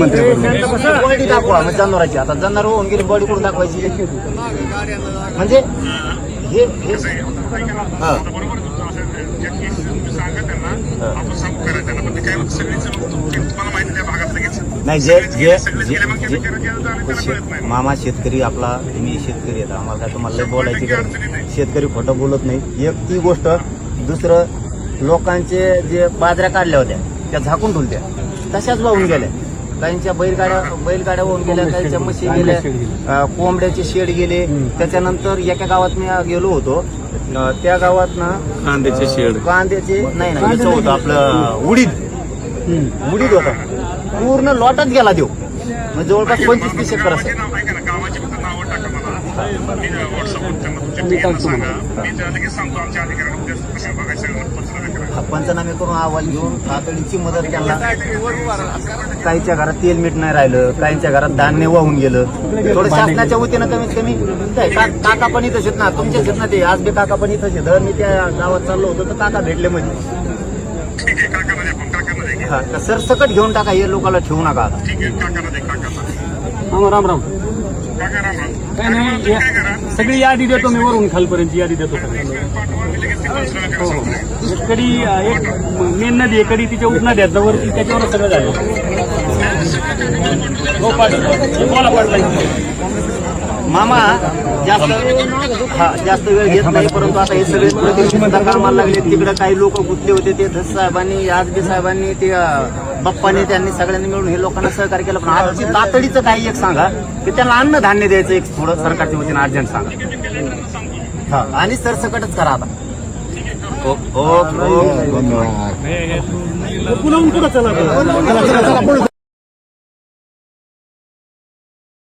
मंत्री बॉडी दाखवा म्हणजे जनावरांची. आता जनावर होऊन गेली बॉडी कुठून दाखवायची म्हणजे हे हा नाही मामा शेतकरी आपला मी शेतकरी येतात आम्हाला काय तुम्हाला लय बोलायची गरज. शेतकरी खोटं बोलत नाही. एक ती गोष्ट. दुसरं लोकांचे जे बाजऱ्या काढल्या होत्या त्या झाकून ठेवल्या तशाच वाहून गेल्या. काहींच्या बैलगाड्या वाहून गेल्या, काहींच्या म्हशी गेल्या, कोंबड्याचे शेड गेले. त्याच्यानंतर एका गावात मी गेलो होतो त्या गावात ना कांद्याचे नाही याचं होतं आपलं उडीद होता पूर्ण लॉटच गेला देऊ म्हणजे जवळपास 25-30 एकर असेल. पंचनामे करून अहवाल घेऊन तातडीची मदत केला. काहींच्या घरात तेल मीठ नाही राहिलं, काहींच्या घरात धान्य वाहून गेलं. थोडं शासनाच्या वतीनं कमीत कमी काका पण इथंच आहेत ना तुमच्याच आहेत ना ते आज बी काका पण इथंच आहेत. मी त्या गावात चाललो होतो तर काका भेटले म्हणजे हा सरसकट घेऊन टाका हे लोकांना ठेवू नका आता. राम राम काय नाही सगळी यादी देतो मी वरून खालपर्यंत यादी देतो. कडी एक मेन नदी आहे कडी तिच्या उपनद्या आहेत वरती त्याच्यावर सगळं झालं. मामा जास्त वेळ घेत नाही परंतु आता हे सगळे प्रतिनिधी कामाला लागले. तिकडे काही लोक गुंतले होते ते धस साहेबांनी आजबी साहेबांनी ते बाप्पाने त्यांनी सगळ्यांनी मिळून हे लोकांना सहकार्य केलं. पण आजची तातडीचं काही एक सांगा की त्यांना अन्न धान्य द्यायचं एक थोडं सरकारच्या वतीनं अर्जंट सांगा. हा आणि सरसकटच करा आता. पुन्हा चला